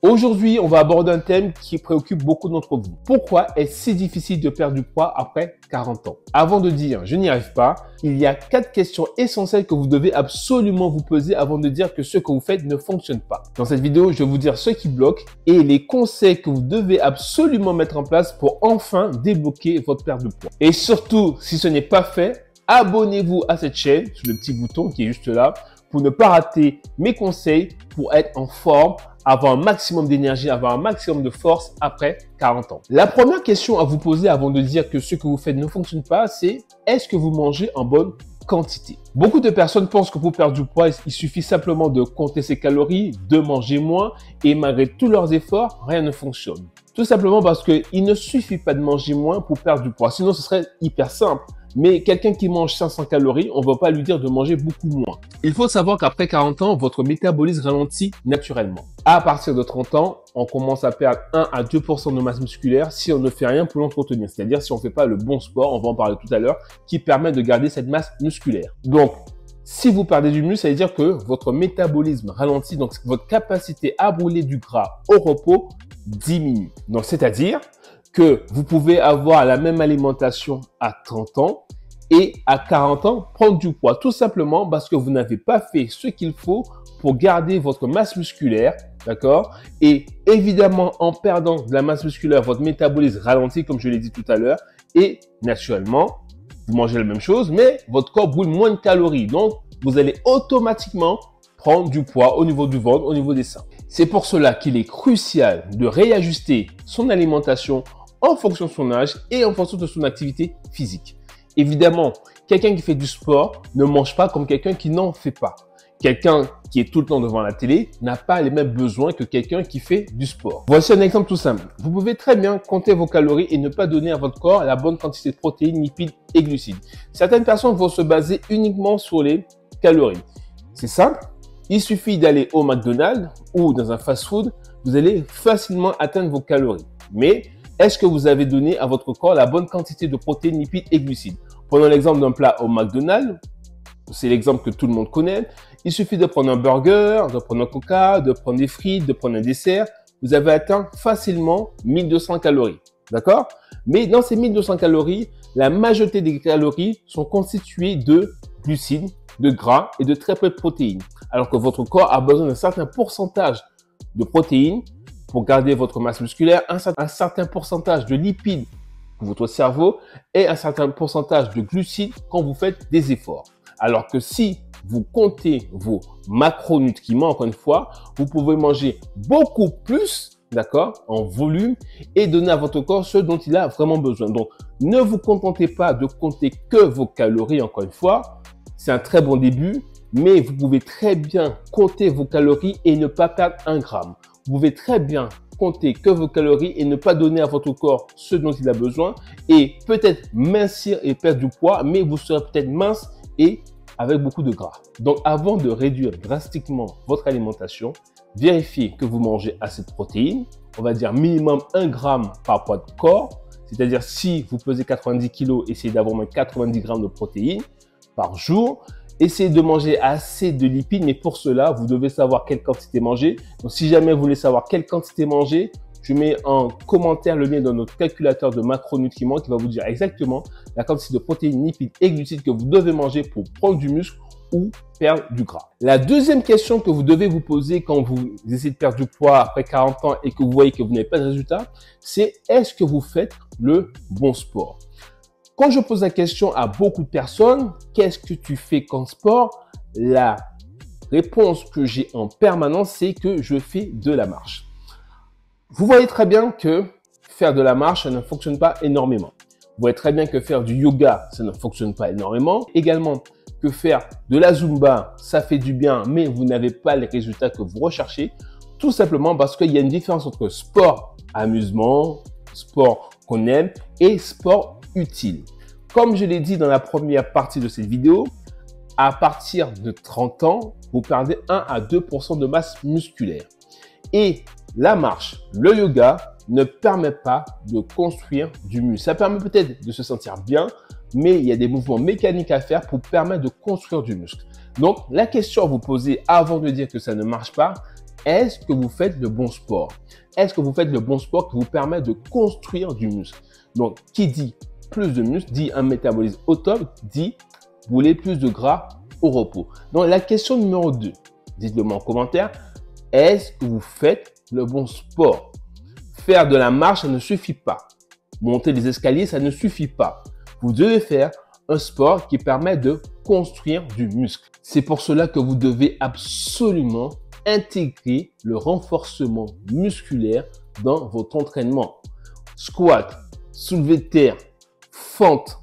Aujourd'hui, on va aborder un thème qui préoccupe beaucoup d'entre vous. Pourquoi est-ce si difficile de perdre du poids après 40 ans? Avant de dire « je n'y arrive pas », il y a 4 questions essentielles que vous devez absolument vous poser avant de dire que ce que vous faites ne fonctionne pas. Dans cette vidéo, je vais vous dire ce qui bloque et les conseils que vous devez absolument mettre en place pour enfin débloquer votre perte de poids. Et surtout, si ce n'est pas fait, abonnez-vous à cette chaîne sur le petit bouton qui est juste là pour ne pas rater mes conseils pour être en forme, avoir un maximum d'énergie, avoir un maximum de force après 40 ans. La première question à vous poser avant de dire que ce que vous faites ne fonctionne pas, c'est est-ce que vous mangez en bonne quantité? Beaucoup de personnes pensent que pour perdre du poids, il suffit simplement de compter ses calories, de manger moins et malgré tous leurs efforts, rien ne fonctionne. Tout simplement parce qu'il ne suffit pas de manger moins pour perdre du poids. Sinon, ce serait hyper simple. Mais quelqu'un qui mange 500 calories, on ne va pas lui dire de manger beaucoup moins. Il faut savoir qu'après 40 ans, votre métabolisme ralentit naturellement. À partir de 30 ans, on commence à perdre 1 à 2% de masse musculaire si on ne fait rien pour l'entretenir. C'est-à-dire si on ne fait pas le bon sport, on va en parler tout à l'heure, qui permet de garder cette masse musculaire. Donc, si vous perdez du muscle, ça veut dire que votre métabolisme ralentit, donc votre capacité à brûler du gras au repos diminue. Donc, c'est-à-dire que vous pouvez avoir la même alimentation à 30 ans et à 40 ans prendre du poids, tout simplement parce que vous n'avez pas fait ce qu'il faut pour garder votre masse musculaire, d'accord? Et évidemment, en perdant de la masse musculaire, votre métabolisme ralentit, comme je l'ai dit tout à l'heure, et naturellement, vous mangez la même chose, mais votre corps brûle moins de calories. Donc, vous allez automatiquement prendre du poids au niveau du ventre, au niveau des seins. C'est pour cela qu'il est crucial de réajuster son alimentation en fonction de son âge et en fonction de son activité physique. Évidemment, quelqu'un qui fait du sport ne mange pas comme quelqu'un qui n'en fait pas. Quelqu'un qui est tout le temps devant la télé n'a pas les mêmes besoins que quelqu'un qui fait du sport. Voici un exemple tout simple. Vous pouvez très bien compter vos calories et ne pas donner à votre corps la bonne quantité de protéines, lipides et glucides. Certaines personnes vont se baser uniquement sur les calories. C'est simple. Il suffit d'aller au McDonald's ou dans un fast-food, vous allez facilement atteindre vos calories. Mais est-ce que vous avez donné à votre corps la bonne quantité de protéines, lipides et glucides? Prenons l'exemple d'un plat au McDonald's. C'est l'exemple que tout le monde connaît. Il suffit de prendre un burger, de prendre un coca, de prendre des frites, de prendre un dessert. Vous avez atteint facilement 1200 calories. D'accord? Mais dans ces 1200 calories, la majorité des calories sont constituées de glucides, de gras et de très peu de protéines. Alors que votre corps a besoin d'un certain pourcentage de protéines pour garder votre masse musculaire, un certain pourcentage de lipides pour votre cerveau et un certain pourcentage de glucides quand vous faites des efforts. Alors que si vous comptez vos macronutriments, encore une fois, vous pouvez manger beaucoup plus, d'accord, en volume et donner à votre corps ce dont il a vraiment besoin. Donc, ne vous contentez pas de compter que vos calories, encore une fois. C'est un très bon début, mais vous pouvez très bien compter vos calories et ne pas perdre 1 gramme. Vous pouvez très bien compter que vos calories et ne pas donner à votre corps ce dont il a besoin et peut-être mincir et perdre du poids, mais vous serez peut-être mince et avec beaucoup de gras. Donc, avant de réduire drastiquement votre alimentation, vérifiez que vous mangez assez de protéines. On va dire minimum 1 gramme par poids de corps. C'est-à-dire, si vous pesez 90 kg, essayez d'avoir moins 90 grammes de protéines par jour. Essayez de manger assez de lipides, mais pour cela, vous devez savoir quelle quantité manger. Donc, si jamais vous voulez savoir quelle quantité manger, je mets en commentaire le lien dans notre calculateur de macronutriments qui va vous dire exactement la quantité de protéines, lipides et glucides que vous devez manger pour prendre du muscle ou perdre du gras. La deuxième question que vous devez vous poser quand vous essayez de perdre du poids après 40 ans et que vous voyez que vous n'avez pas de résultat, c'est est-ce que vous faites le bon sport? Quand je pose la question à beaucoup de personnes, qu'est-ce que tu fais comme sport? La réponse que j'ai en permanence, c'est que je fais de la marche. Vous voyez très bien que faire de la marche, ça ne fonctionne pas énormément. Vous voyez très bien que faire du yoga, ça ne fonctionne pas énormément. Également, que faire de la Zumba, ça fait du bien, mais vous n'avez pas les résultats que vous recherchez. Tout simplement parce qu'il y a une différence entre sport amusement, sport qu'on aime et sport utile. Comme je l'ai dit dans la première partie de cette vidéo, à partir de 30 ans, vous perdez 1 à 2% de masse musculaire. Et la marche, le yoga ne permet pas de construire du muscle. Ça permet peut-être de se sentir bien, mais il y a des mouvements mécaniques à faire pour permettre de construire du muscle. Donc, la question à vous poser avant de dire que ça ne marche pas, est-ce que vous faites le bon sport? Est-ce que vous faites le bon sport qui vous permet de construire du muscle? Donc, qui dit plus de muscle, dit un métabolisme au top, dit brûler plus de gras au repos. Donc, la question numéro 2, dites-le moi en commentaire, est-ce que vous faites le bon sport? Faire de la marche, ça ne suffit pas. Monter des escaliers, ça ne suffit pas. Vous devez faire un sport qui permet de construire du muscle. C'est pour cela que vous devez absolument intégrer le renforcement musculaire dans votre entraînement. Squat, soulevé de terre, fente,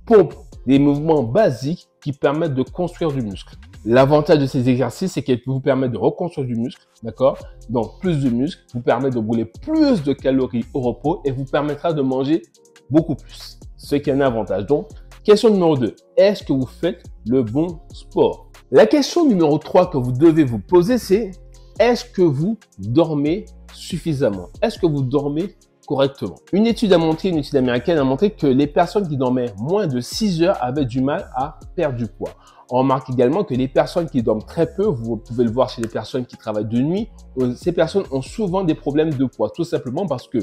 pompe, des mouvements basiques qui permettent de construire du muscle. L'avantage de ces exercices, c'est qu'ils vous permettent de reconstruire du muscle, d'accord? Donc, plus de muscle vous permet de brûler plus de calories au repos et vous permettra de manger beaucoup plus, ce qui est un avantage. Donc, question numéro 2, est-ce que vous faites le bon sport? La question numéro 3 que vous devez vous poser, c'est est-ce que vous dormez suffisamment? Est-ce que vous dormez correctement? Une étude américaine a montré que les personnes qui dormaient moins de 6 heures avaient du mal à perdre du poids. On remarque également que les personnes qui dorment très peu, vous pouvez le voir chez les personnes qui travaillent de nuit, ces personnes ont souvent des problèmes de poids, tout simplement parce que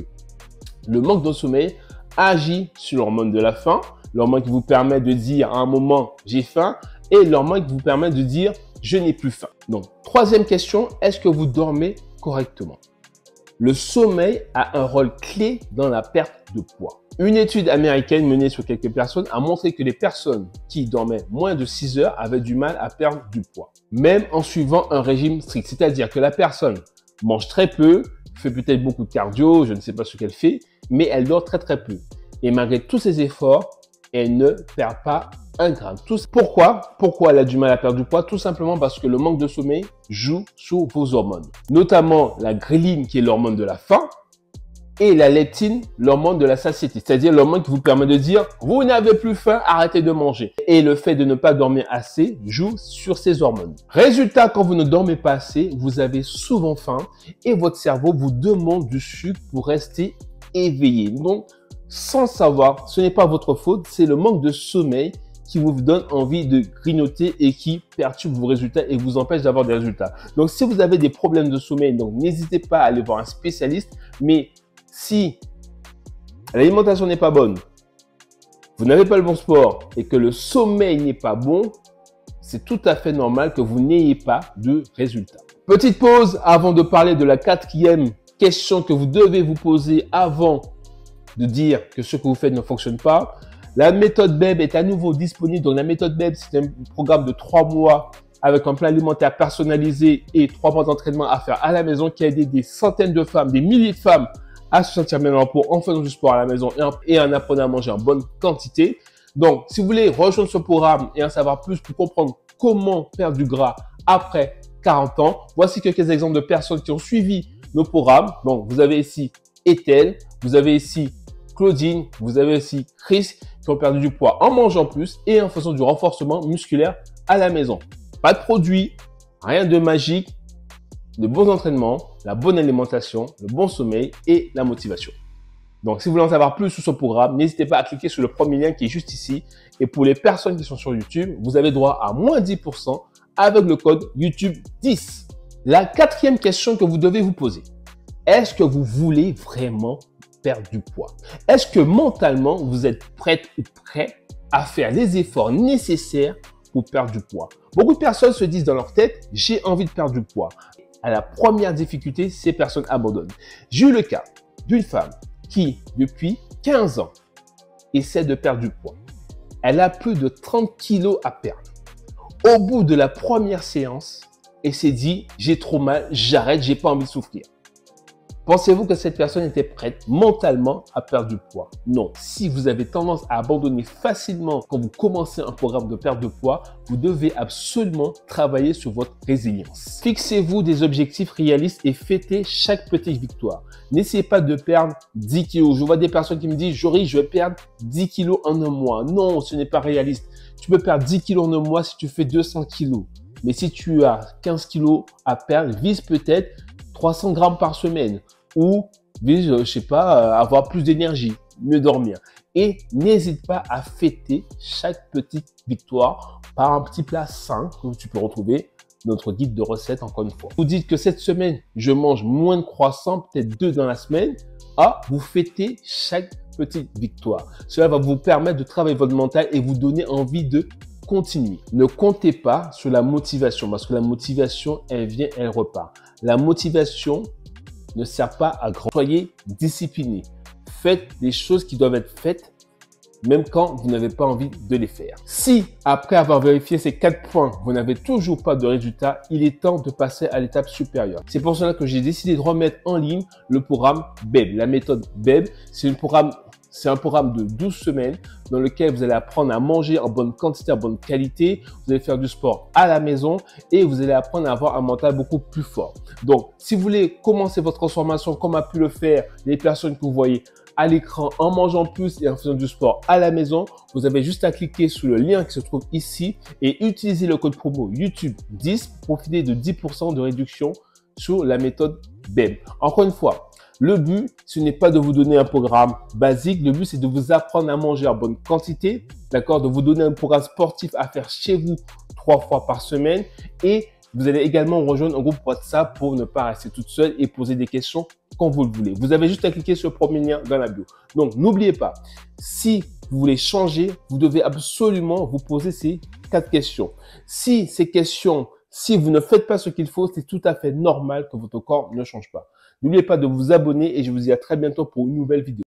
le manque de sommeil agit sur l'hormone de la faim, l'hormone qui vous permet de dire à un moment j'ai faim et l'hormone qui vous permet de dire je n'ai plus faim. Donc, troisième question, est-ce que vous dormez correctement? Le sommeil a un rôle clé dans la perte de poids. Une étude américaine menée sur quelques personnes a montré que les personnes qui dormaient moins de 6 heures avaient du mal à perdre du poids, même en suivant un régime strict. C'est-à-dire que la personne mange très peu, fait peut-être beaucoup de cardio, je ne sais pas ce qu'elle fait, mais elle dort très très peu. Et malgré tous ses efforts, elle ne perd pas un gramme. Pourquoi elle a du mal à perdre du poids? Tout simplement parce que le manque de sommeil joue sur vos hormones, notamment la ghrelin qui est l'hormone de la faim et la leptine, l'hormone de la satiété, c'est-à-dire l'hormone qui vous permet de dire vous n'avez plus faim, arrêtez de manger. Et le fait de ne pas dormir assez joue sur ces hormones. Résultat, quand vous ne dormez pas assez, vous avez souvent faim et votre cerveau vous demande du sucre pour rester éveillé. Donc, sans savoir, ce n'est pas votre faute, c'est le manque de sommeil qui vous donne envie de grignoter et qui perturbe vos résultats et vous empêche d'avoir des résultats. Donc, si vous avez des problèmes de sommeil, donc n'hésitez pas à aller voir un spécialiste. Mais si l'alimentation n'est pas bonne, vous n'avez pas le bon sport et que le sommeil n'est pas bon, c'est tout à fait normal que vous n'ayez pas de résultats. Petite pause avant de parler de la quatrième question que vous devez vous poser avant de dire que ce que vous faites ne fonctionne pas. La méthode BEB est à nouveau disponible. Donc, la méthode BEB, c'est un programme de 3 mois avec un plan alimentaire personnalisé et 3 mois d'entraînement à faire à la maison qui a aidé des centaines de femmes, des milliers de femmes à se sentir bien dans leur peau en faisant du sport à la maison et en apprenant à manger en bonne quantité. Donc, si vous voulez rejoindre ce programme et en savoir plus pour comprendre comment perdre du gras après 40 ans, voici quelques exemples de personnes qui ont suivi nos programmes. Donc, vous avez ici Ethel, vous avez ici Claudine, vous avez aussi Chris qui ont perdu du poids en mangeant plus et en faisant du renforcement musculaire à la maison. Pas de produits, rien de magique, de bons entraînements, la bonne alimentation, le bon sommeil et la motivation. Donc, si vous voulez en savoir plus sur ce programme, n'hésitez pas à cliquer sur le premier lien qui est juste ici. Et pour les personnes qui sont sur YouTube, vous avez droit à moins 10% avec le code YouTube 10. La quatrième question que vous devez vous poser, est-ce que vous voulez vraiment perdre du poids? Est-ce que mentalement, vous êtes prête ou prêt à faire les efforts nécessaires pour perdre du poids? Beaucoup de personnes se disent dans leur tête, j'ai envie de perdre du poids. À la première difficulté, ces personnes abandonnent. J'ai eu le cas d'une femme qui, depuis 15 ans, essaie de perdre du poids. Elle a plus de 30 kilos à perdre. Au bout de la première séance, elle s'est dit, j'ai trop mal, j'arrête, j'ai pas envie de souffrir. Pensez-vous que cette personne était prête mentalement à perdre du poids? Non. Si vous avez tendance à abandonner facilement quand vous commencez un programme de perte de poids, vous devez absolument travailler sur votre résilience. Fixez-vous des objectifs réalistes et fêtez chaque petite victoire. N'essayez pas de perdre 10 kilos. Je vois des personnes qui me disent, Jory, je vais perdre 10 kilos en un mois. Non, ce n'est pas réaliste. Tu peux perdre 10 kilos en un mois si tu fais 200 kilos. Mais si tu as 15 kilos à perdre, vise peut-être 300 grammes par semaine. Ou, je sais pas, avoir plus d'énergie, mieux dormir. Et n'hésite pas à fêter chaque petite victoire par un petit plat sain que tu peux retrouver notre guide de recettes encore une fois. Vous dites que cette semaine, je mange moins de croissants, peut-être 2 dans la semaine. Ah, vous fêtez chaque petite victoire. Cela va vous permettre de travailler votre mental et vous donner envie de continuer. Ne comptez pas sur la motivation parce que la motivation, elle vient, elle repart. La motivation ne sert pas à grand. Soyez discipliné. Faites les choses qui doivent être faites même quand vous n'avez pas envie de les faire. Si, après avoir vérifié ces 4 points, vous n'avez toujours pas de résultat, il est temps de passer à l'étape supérieure. C'est pour cela que j'ai décidé de remettre en ligne le programme BEB. La méthode BEB, c'est un programme de 12 semaines dans lequel vous allez apprendre à manger en bonne quantité, en bonne qualité. Vous allez faire du sport à la maison et vous allez apprendre à avoir un mental beaucoup plus fort. Donc, si vous voulez commencer votre transformation comme a pu le faire les personnes que vous voyez à l'écran en mangeant plus et en faisant du sport à la maison, vous avez juste à cliquer sur le lien qui se trouve ici et utiliser le code promo YouTube 10 pour profiter de 10% de réduction sur la méthode BEB. Encore une fois, le but, ce n'est pas de vous donner un programme basique. Le but, c'est de vous apprendre à manger en bonne quantité, d'accord, de vous donner un programme sportif à faire chez vous 3 fois par semaine et vous allez également rejoindre un groupe WhatsApp pour ne pas rester toute seule et poser des questions quand vous le voulez. Vous avez juste à cliquer sur le premier lien dans la bio. Donc, n'oubliez pas, si vous voulez changer, vous devez absolument vous poser ces 4 questions. Si vous ne faites pas ce qu'il faut, c'est tout à fait normal que votre corps ne change pas. N'oubliez pas de vous abonner et je vous dis à très bientôt pour une nouvelle vidéo.